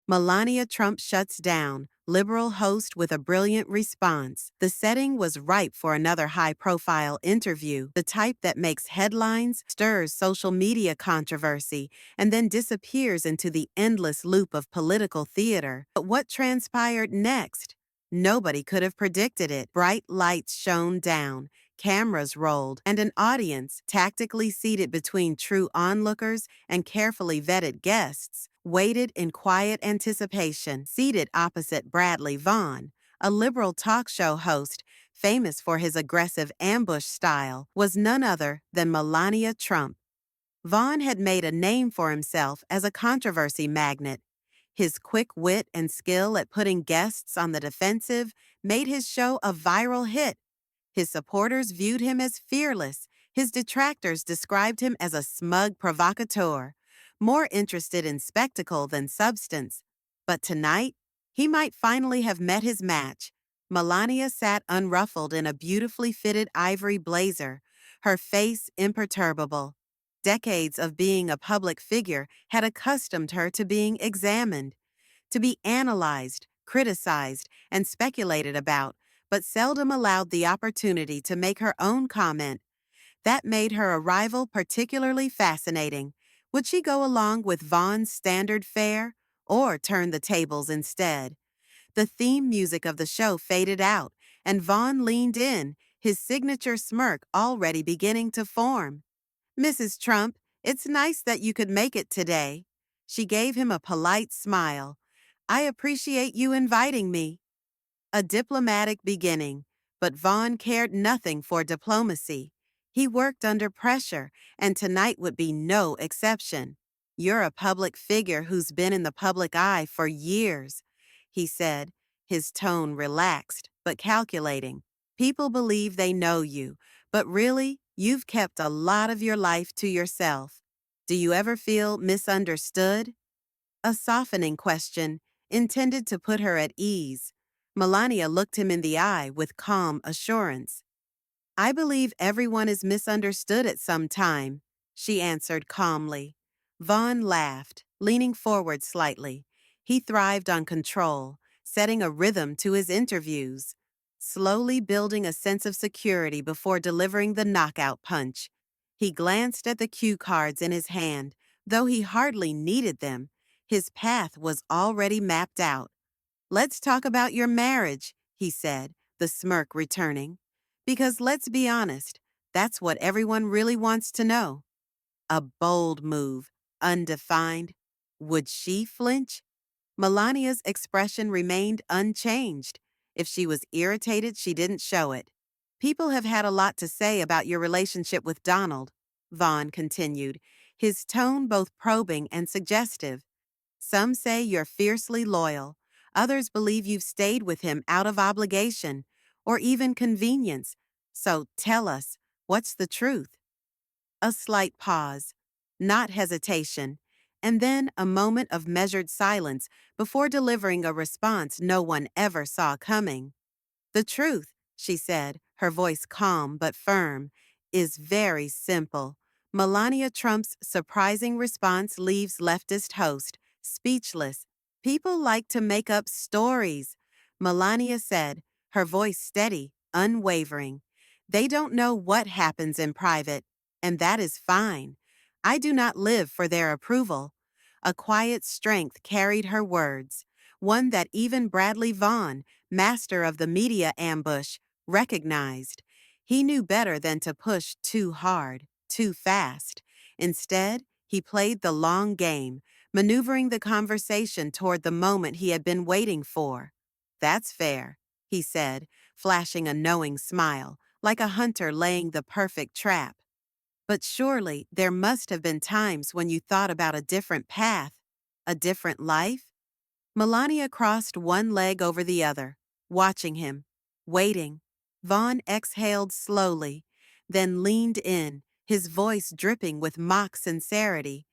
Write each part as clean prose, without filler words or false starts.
Melania Trump shuts down, liberal host with a brilliant response. The setting was ripe for another high-profile interview, the type that makes headlines, stirs social media controversy, and then disappears into the endless loop of political theater. But what transpired next? Nobody could have predicted it. Bright lights shone down, cameras rolled, and an audience, tactically seated between true onlookers and carefully vetted guests, waited in quiet anticipation. Seated opposite Bradley Vaughn, a liberal talk show host famous for his aggressive ambush style, was none other than Melania Trump. Vaughn had made a name for himself as a controversy magnet. His quick wit and skill at putting guests on the defensive made his show a viral hit. His supporters viewed him as fearless. His detractors described him as a smug provocateur, more interested in spectacle than substance. But tonight, he might finally have met his match. Melania sat unruffled in a beautifully fitted ivory blazer, her face imperturbable. Decades of being a public figure had accustomed her to being examined, to be analyzed, criticized, and speculated about, but seldom allowed the opportunity to make her own comment. That made her arrival particularly fascinating. Would she go along with Vaughn's standard fare, or turn the tables instead? The theme music of the show faded out, and Vaughn leaned in, his signature smirk already beginning to form. "Mrs. Trump, it's nice that you could make it today." She gave him a polite smile. "I appreciate you inviting me." A diplomatic beginning, but Vaughn cared nothing for diplomacy. He worked under pressure, and tonight would be no exception. "You're a public figure who's been in the public eye for years," he said, his tone relaxed but calculating. "People believe they know you, but really, you've kept a lot of your life to yourself. Do you ever feel misunderstood?" A softening question, intended to put her at ease. Melania looked him in the eye with calm assurance. "I believe everyone is misunderstood at some time," she answered calmly. Vaughn laughed, leaning forward slightly. He thrived on control, setting a rhythm to his interviews, slowly building a sense of security before delivering the knockout punch. He glanced at the cue cards in his hand. Though he hardly needed them, his path was already mapped out. "Let's talk about your marriage," he said, the smirk returning. "Because let's be honest, that's what everyone really wants to know." A bold move, undefined. Would she flinch? Melania's expression remained unchanged. If she was irritated, she didn't show it. "People have had a lot to say about your relationship with Donald," Vaughn continued, his tone both probing and suggestive. "Some say you're fiercely loyal. Others believe you've stayed with him out of obligation or even convenience. So tell us, what's the truth?" A slight pause, not hesitation, and then a moment of measured silence before delivering a response no one ever saw coming. "The truth," she said, her voice calm but firm, "is very simple." Melania Trump's surprising response leaves leftist host speechless. "People like to make up stories," Melania said, her voice steady, unwavering. "They don't know what happens in private, and that is fine. I do not live for their approval." A quiet strength carried her words, one that even Bradley Vaughn, master of the media ambush, recognized. He knew better than to push too hard, too fast. Instead, he played the long game, maneuvering the conversation toward the moment he had been waiting for. "That's fair," he said, flashing a knowing smile, like a hunter laying the perfect trap. "But surely there must have been times when you thought about a different path, a different life?" Melania crossed one leg over the other, watching him, waiting. Vaughn exhaled slowly, then leaned in, his voice dripping with mock sincerity.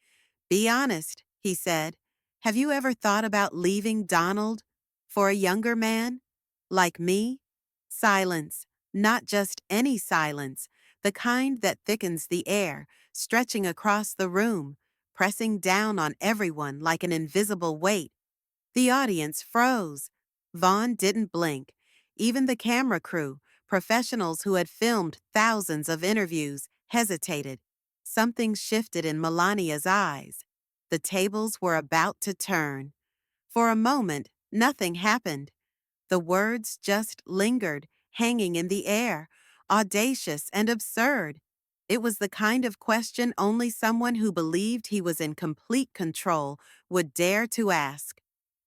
"Be honest," he said. "Have you ever thought about leaving Donald for a younger man? Like me?" Silence, not just any silence, the kind that thickens the air, stretching across the room, pressing down on everyone like an invisible weight. The audience froze. Vaughn didn't blink. Even the camera crew, professionals who had filmed thousands of interviews, hesitated. Something shifted in Melania's eyes. The tables were about to turn. For a moment, nothing happened. The words just lingered, hanging in the air, audacious and absurd. It was the kind of question only someone who believed he was in complete control would dare to ask.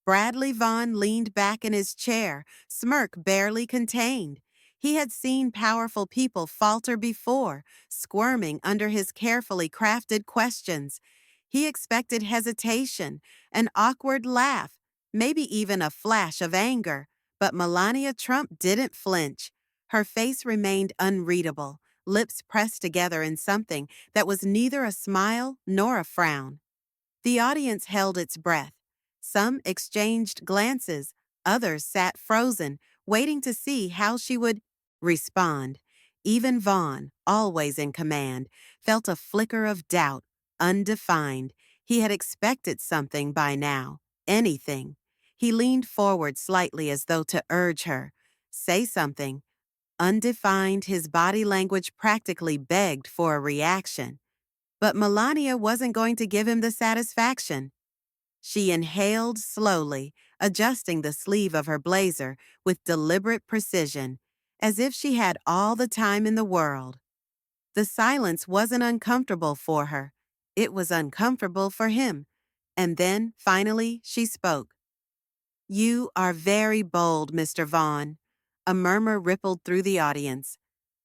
Bradley Vaughn leaned back in his chair, smirk barely contained. He had seen powerful people falter before, squirming under his carefully crafted questions. He expected hesitation, an awkward laugh, maybe even a flash of anger. But Melania Trump didn't flinch. Her face remained unreadable, lips pressed together in something that was neither a smile nor a frown. The audience held its breath. Some exchanged glances, others sat frozen, waiting to see how she would respond. Even Vaughn, always in command, felt a flicker of doubt, undefined. He had expected something by now, anything. He leaned forward slightly as though to urge her. Say something. Undefined, his body language practically begged for a reaction. But Melania wasn't going to give him the satisfaction. She inhaled slowly, adjusting the sleeve of her blazer with deliberate precision, as if she had all the time in the world. The silence wasn't uncomfortable for her. It was uncomfortable for him. And then, finally, she spoke. "You are very bold, Mr. Vaughn." A murmur rippled through the audience.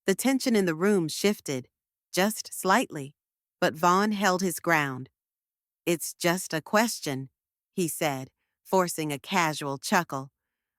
The tension in the room shifted, just slightly, but Vaughn held his ground. "It's just a question," he said, forcing a casual chuckle.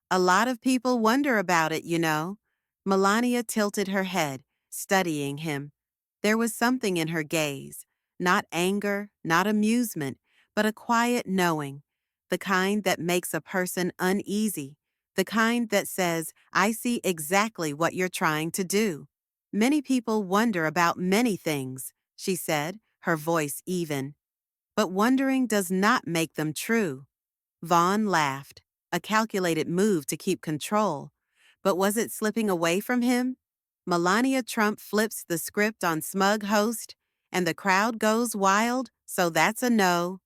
"A lot of people wonder about it, you know." Melania tilted her head, studying him. There was something in her gaze, not anger, not amusement, but a quiet knowing, the kind that makes a person uneasy, the kind that says, "I see exactly what you're trying to do." "Many people wonder about many things," she said, her voice even. "But wondering does not make them true." Vaughn laughed, a calculated move to keep control. But was it slipping away from him? Melania Trump flips the script on smug host, and the crowd goes wild, so that's a no.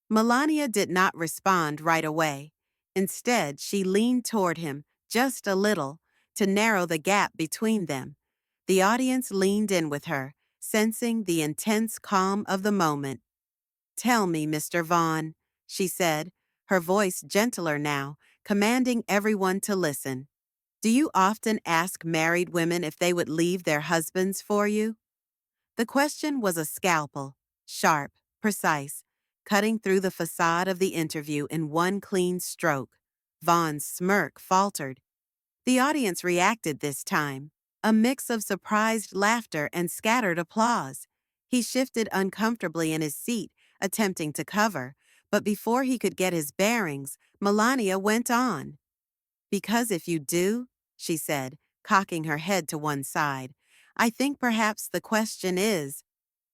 Melania did not respond right away. Instead, she leaned toward him, just a little, to narrow the gap between them. The audience leaned in with her, sensing the intense calm of the moment. "Tell me, Mr. Vaughn," she said, her voice gentler now, commanding everyone to listen. "Do you often ask married women if they would leave their husbands for you?" The question was a scalpel, sharp, precise, cutting through the facade of the interview in one clean stroke. Vaughn's smirk faltered. The audience reacted this time, a mix of surprised laughter and scattered applause. He shifted uncomfortably in his seat, attempting to cover, but before he could get his bearings, Melania went on. "Because if you do," she said, cocking her head to one side, "I think perhaps the question is,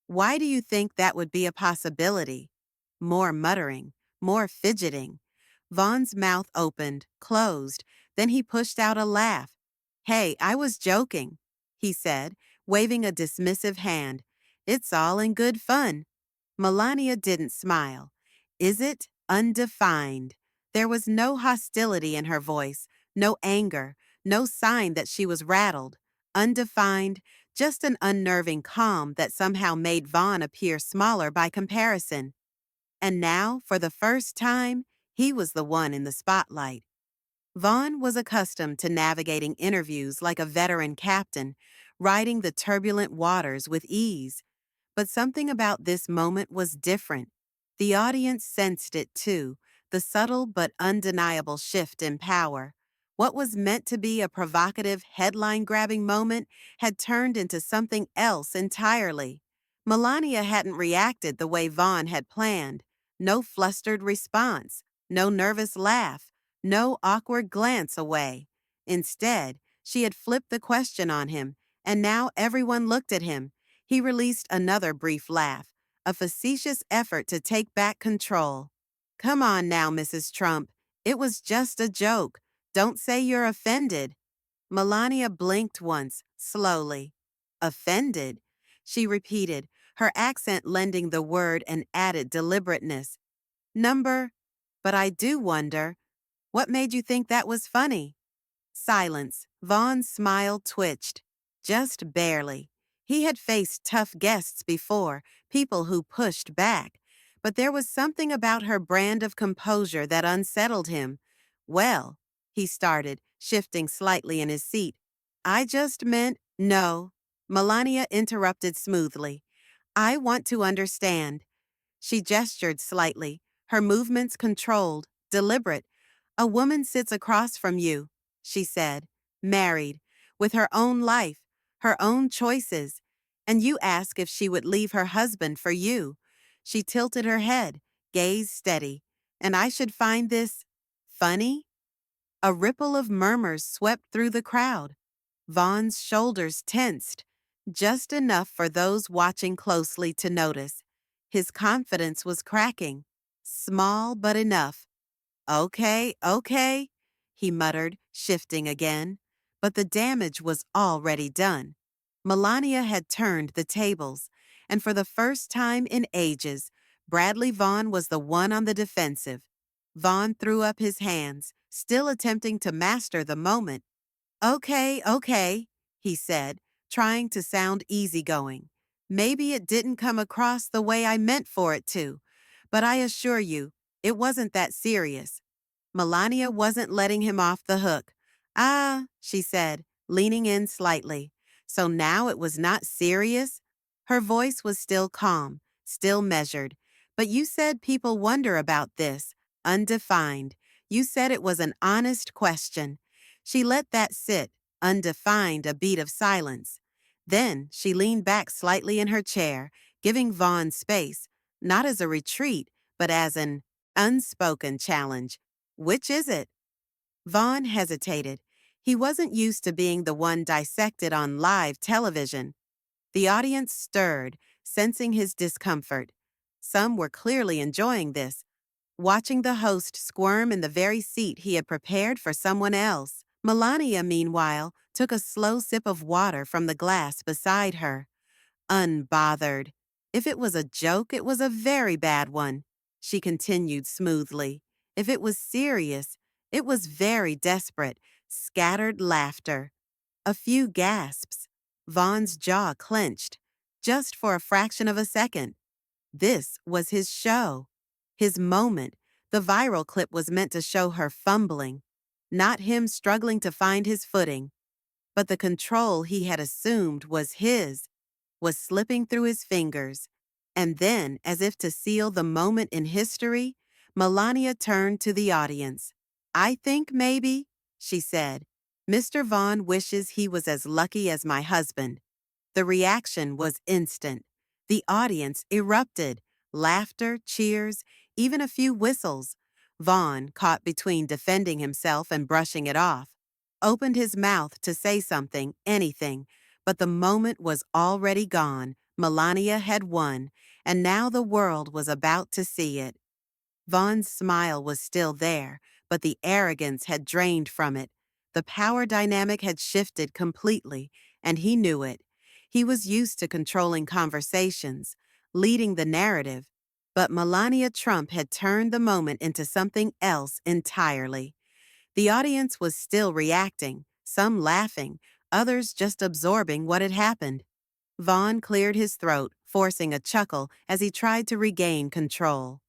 why do you think that would be a possibility?" More muttering, more fidgeting. Vaughn's mouth opened, closed, then he pushed out a laugh. "Hey, I was joking," he said, waving a dismissive hand. "It's all in good fun." Melania didn't smile. "Is it undefined?" There was no hostility in her voice, no anger, no sign that she was rattled. Undefined, just an unnerving calm that somehow made Vaughn appear smaller by comparison. And now, for the first time, he was the one in the spotlight. Vaughn was accustomed to navigating interviews like a veteran captain, riding the turbulent waters with ease. But something about this moment was different. The audience sensed it too, the subtle but undeniable shift in power. What was meant to be a provocative, headline-grabbing moment had turned into something else entirely. Melania hadn't reacted the way Vaughn had planned. No flustered response, no nervous laugh, no awkward glance away. Instead, she had flipped the question on him, and now everyone looked at him. He released another brief laugh, a facetious effort to take back control. "Come on now, Mrs. Trump. It was just a joke. Don't say you're offended. Melania blinked once, slowly. Offended? She repeated, her accent lending the word an added deliberateness. Number? But I do wonder, what made you think that was funny? Silence. Vaughn's smile twitched. Just barely. He had faced tough guests before, people who pushed back. But there was something about her brand of composure that unsettled him. Well, he started, shifting slightly in his seat. I just meant, no. Melania interrupted smoothly. I want to understand. She gestured slightly, her movements controlled, deliberate. A woman sits across from you, she said, married, with her own life, her own choices, and you ask if she would leave her husband for you. She tilted her head, gaze steady. And I should find this funny? A ripple of murmurs swept through the crowd. Vaughn's shoulders tensed, just enough for those watching closely to notice. His confidence was cracking, small but enough. Okay, okay, he muttered, shifting again. But the damage was already done. Melania had turned the tables, and for the first time in ages, Bradley Vaughn was the one on the defensive. Vaughn threw up his hands, still attempting to master the moment. Okay, okay, he said, trying to sound easygoing. Maybe it didn't come across the way I meant for it to, but I assure you, it wasn't that serious. Melania wasn't letting him off the hook. Ah, she said, leaning in slightly. So now it was not serious? Her voice was still calm, still measured. But you said people wonder about this, undefined. You said it was an honest question. She let that sit, undefined, a beat of silence. Then she leaned back slightly in her chair, giving Vaughn space, not as a retreat, but as an unspoken challenge. Which is it? Vaughn hesitated. He wasn't used to being the one dissected on live television. The audience stirred, sensing his discomfort. Some were clearly enjoying this, watching the host squirm in the very seat he had prepared for someone else. Melania, meanwhile, took a slow sip of water from the glass beside her. Unbothered. If it was a joke, it was a very bad one, she continued smoothly. If it was serious, it was very desperate, scattered laughter. A few gasps. Vaughn's jaw clenched, just for a fraction of a second. This was his show, his moment. The viral clip was meant to show her fumbling, not him struggling to find his footing. But the control he had assumed was his, was slipping through his fingers. And then, as if to seal the moment in history, Melania turned to the audience. I think maybe, she said, Mr. Vaughn wishes he was as lucky as my husband. The reaction was instant. The audience erupted. Laughter, cheers, even a few whistles. Vaughn, caught between defending himself and brushing it off, opened his mouth to say something, anything, but the moment was already gone. Melania had won, and now the world was about to see it. Vaughn's smile was still there, but the arrogance had drained from it. The power dynamic had shifted completely, and he knew it. He was used to controlling conversations, leading the narrative, but Melania Trump had turned the moment into something else entirely. The audience was still reacting, some laughing, others just absorbing what had happened. Vaughn cleared his throat, forcing a chuckle as he tried to regain control.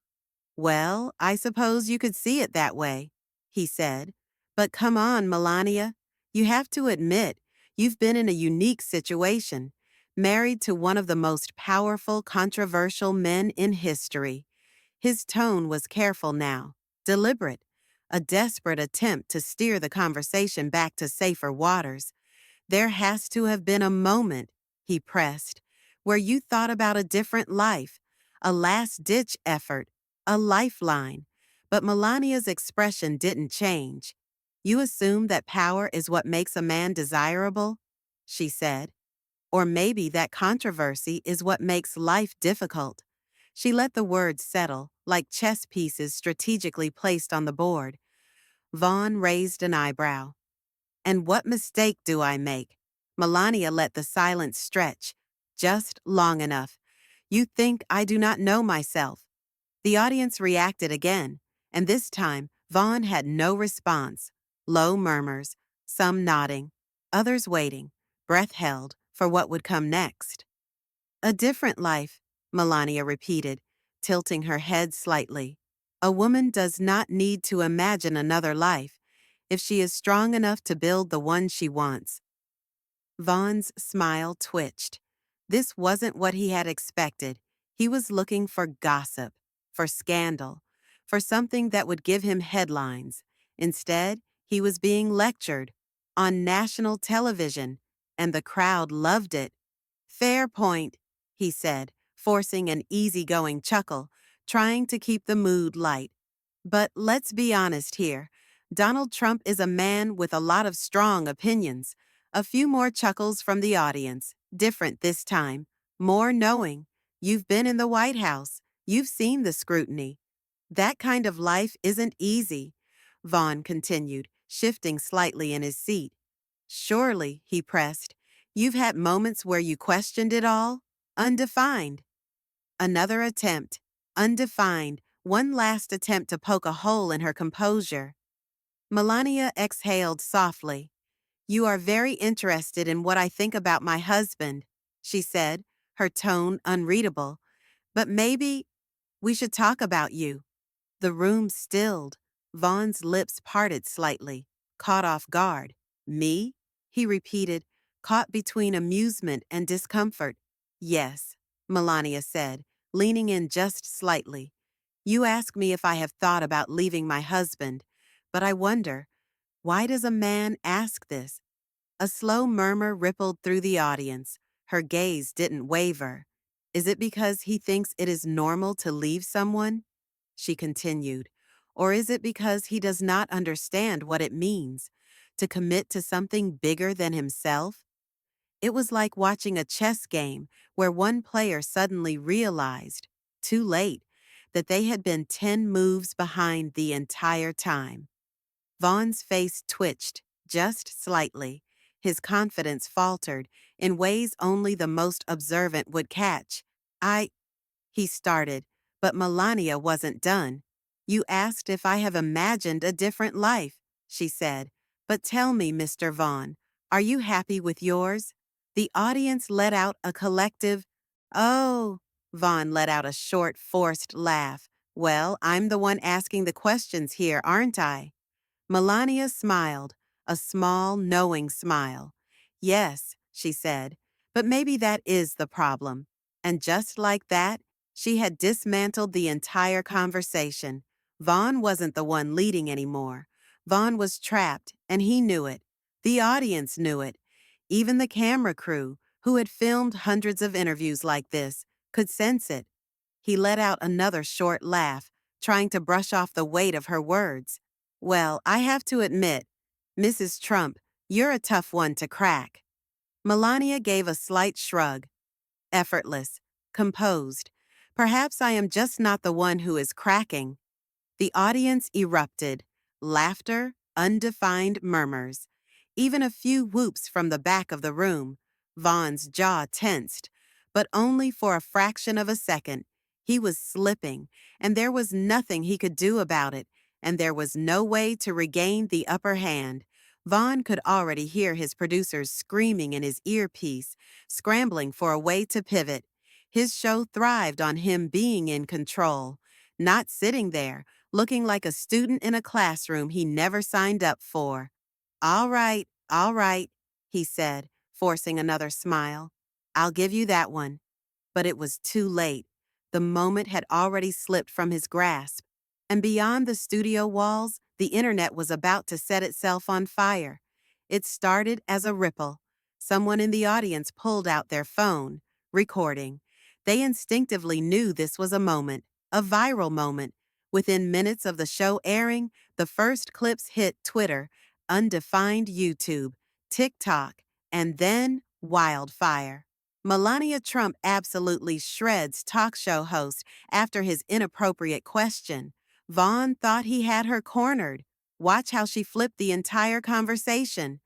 Well, I suppose you could see it that way, he said. But come on, Melania. You have to admit, you've been in a unique situation, married to one of the most powerful, controversial men in history. His tone was careful now, deliberate, a desperate attempt to steer the conversation back to safer waters. There has to have been a moment, he pressed, where you thought about a different life, a last-ditch effort, a lifeline. But Melania's expression didn't change. You assume that power is what makes a man desirable, she said. Or maybe that controversy is what makes life difficult. She let the words settle, like chess pieces strategically placed on the board. Vaughn raised an eyebrow. And what mistake do I make? Melania let the silence stretch, just long enough. You think I do not know myself. The audience reacted again, and this time Vaughn had no response. Low murmurs, some nodding, others waiting, breath held for what would come next. A different life, Melania repeated, tilting her head slightly. A woman does not need to imagine another life if she is strong enough to build the one she wants. Vaughn's smile twitched. This wasn't what he had expected. He was looking for gossip, for scandal, for something that would give him headlines. Instead, he was being lectured on national television, and the crowd loved it. Fair point, he said, forcing an easygoing chuckle, trying to keep the mood light. But let's be honest here. Donald Trump is a man with a lot of strong opinions. A few more chuckles from the audience, different this time, more knowing. You've been in the White House. You've seen the scrutiny. That kind of life isn't easy, Vaughn continued, shifting slightly in his seat. Surely, he pressed, you've had moments where you questioned it all? Undefined. Another attempt. Undefined. One last attempt to poke a hole in her composure. Melania exhaled softly. You are very interested in what I think about my husband, she said, her tone unreadable. But maybe we should talk about you. The room stilled. Vaughn's lips parted slightly, caught off guard. Me? He repeated, caught between amusement and discomfort. Yes, Melania said, leaning in just slightly. You ask me if I have thought about leaving my husband, but I wonder, why does a man ask this? A slow murmur rippled through the audience. Her gaze didn't waver. Is it because he thinks it is normal to leave someone? She continued. Or is it because he does not understand what it means to commit to something bigger than himself? It was like watching a chess game where one player suddenly realized, too late, that they had been 10 moves behind the entire time. Vaughn's face twitched, just slightly. His confidence faltered in ways only the most observant would catch. He started, but Melania wasn't done. You asked if I have imagined a different life, she said. But tell me, Mr. Vaughn, are you happy with yours? The audience let out a collective, oh. Vaughn let out a short, forced laugh. Well, I'm the one asking the questions here, aren't I? Melania smiled, a small, knowing smile. Yes, she said, but maybe that is the problem. And just like that, she had dismantled the entire conversation. Vaughn wasn't the one leading anymore. Vaughn was trapped, and he knew it. The audience knew it. Even the camera crew, who had filmed hundreds of interviews like this, could sense it. He let out another short laugh, trying to brush off the weight of her words. Well, I have to admit, Mrs. Trump, you're a tough one to crack. Melania gave a slight shrug. Effortless, composed. Perhaps I am just not the one who is cracking. The audience erupted. Laughter, undefined murmurs. Even a few whoops from the back of the room. Vaughn's jaw tensed, but only for a fraction of a second. He was slipping, and there was nothing he could do about it, and there was no way to regain the upper hand. Vaughn could already hear his producers screaming in his earpiece, scrambling for a way to pivot. His show thrived on him being in control, not sitting there, looking like a student in a classroom he never signed up for. All right, he said, forcing another smile. I'll give you that one. But it was too late. The moment had already slipped from his grasp. And beyond the studio walls, the internet was about to set itself on fire. It started as a ripple. Someone in the audience pulled out their phone, recording. They instinctively knew this was a moment, a viral moment. Within minutes of the show airing, the first clips hit Twitter, undefined YouTube, TikTok, and then wildfire. Melania Trump absolutely shreds talk show host after his inappropriate question. Vaughn thought he had her cornered. Watch how she flipped the entire conversation.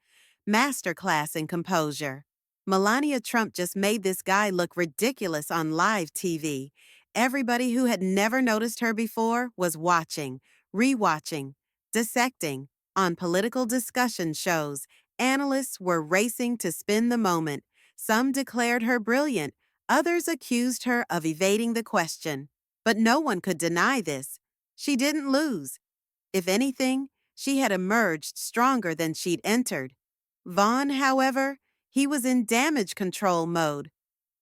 Masterclass in composure. Melania Trump just made this guy look ridiculous on live TV. Everybody who had never noticed her before was watching, rewatching, dissecting. On political discussion shows, analysts were racing to spin the moment. Some declared her brilliant, others accused her of evading the question. But no one could deny this. She didn't lose. If anything, she had emerged stronger than she'd entered. Vaughn, however, he was in damage control mode.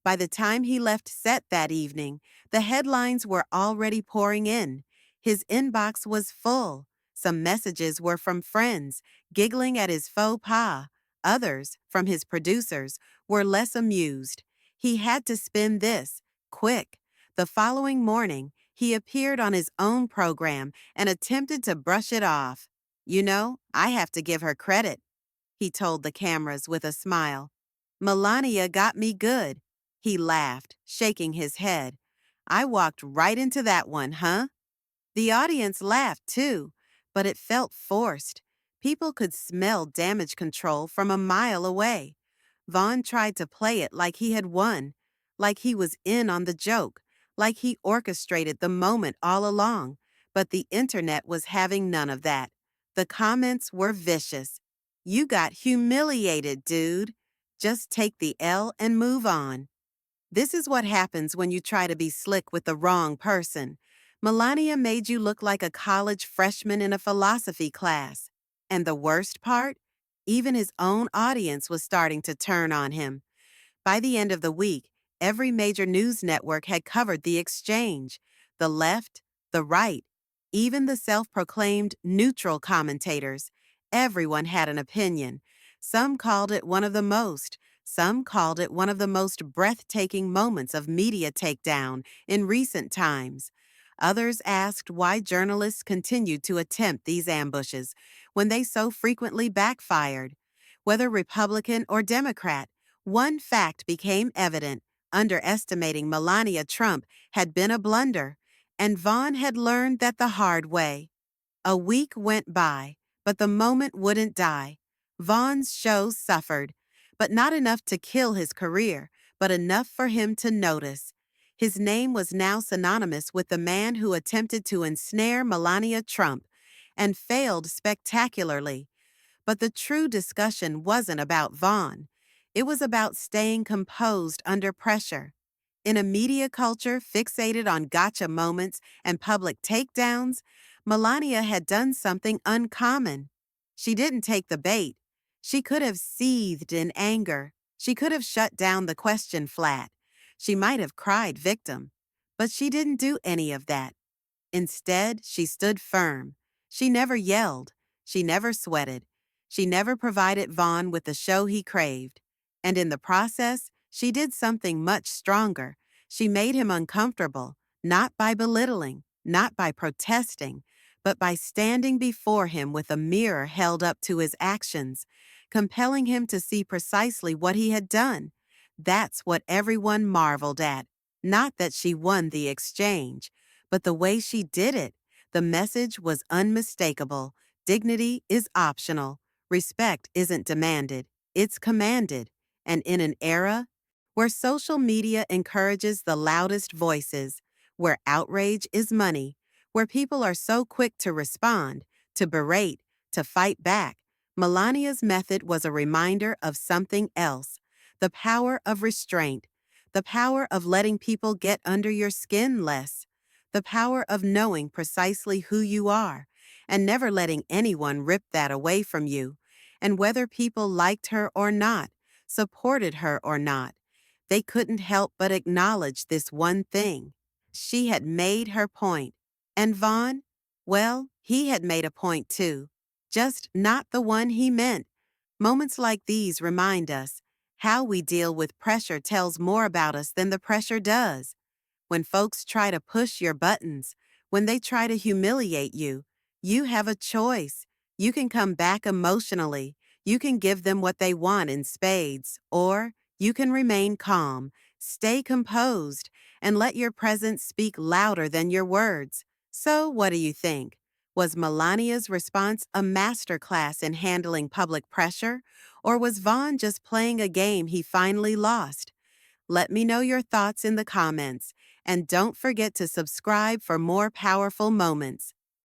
By the time he left set that evening, the headlines were already pouring in. His inbox was full. Some messages were from friends, giggling at his faux pas. Others, from his producers, were less amused. He had to spin this, quick. The following morning, he appeared on his own program and attempted to brush it off. You know, I have to give her credit, he told the cameras with a smile. Melania got me good. He laughed, shaking his head. I walked right into that one, huh? The audience laughed too, but it felt forced. People could smell damage control from a mile away. Vaughn tried to play it like he had won, like he was in on the joke, like he orchestrated the moment all along. But the internet was having none of that. The comments were vicious. You got humiliated, dude. Just take the L and move on. This is what happens when you try to be slick with the wrong person. Melania made you look like a college freshman in a philosophy class. And the worst part? Even his own audience was starting to turn on him. By the end of the week, every major news network had covered the exchange. The left, the right, even the self-proclaimed neutral commentators. Everyone had an opinion. Some called it one of the most. Some called it one of the most breathtaking moments of media takedown in recent times. Others asked why journalists continued to attempt these ambushes when they so frequently backfired. Whether Republican or Democrat, one fact became evident: underestimating Melania Trump had been a blunder, and Vaughn had learned that the hard way. A week went by, but the moment wouldn't die. Vaughn's show suffered, but not enough to kill his career, but enough for him to notice. His name was now synonymous with the man who attempted to ensnare Melania Trump and failed spectacularly. But the true discussion wasn't about Vaughn. It was about staying composed under pressure. In a media culture fixated on gotcha moments and public takedowns, Melania had done something uncommon. She didn't take the bait. She could have seethed in anger. She could have shut down the question flat. She might have cried victim. But she didn't do any of that. Instead, she stood firm. She never yelled. She never sweated. She never provided Vaughn with the show he craved. And in the process, she did something much stronger. She made him uncomfortable, not by belittling, not by protesting, but by standing before him with a mirror held up to his actions, compelling him to see precisely what he had done. That's what everyone marveled at. Not that she won the exchange, but the way she did it. The message was unmistakable. Dignity is optional. Respect isn't demanded. It's commanded. And in an era where social media encourages the loudest voices, where outrage is money, where people are so quick to respond, to berate, to fight back, Melania's method was a reminder of something else: the power of restraint, the power of letting people get under your skin less, the power of knowing precisely who you are and never letting anyone rip that away from you. And whether people liked her or not, supported her or not, they couldn't help but acknowledge this one thing: she had made her point. And Vaughn? Well, he had made a point too, just not the one he meant. Moments like these remind us how we deal with pressure tells more about us than the pressure does. When folks try to push your buttons, when they try to humiliate you, you have a choice. You can come back emotionally. You can give them what they want in spades, or you can remain calm, stay composed, and let your presence speak louder than your words. So, what do you think? Was Melania's response a masterclass in handling public pressure, or was Vaughn just playing a game he finally lost? Let me know your thoughts in the comments, and don't forget to subscribe for more powerful moments.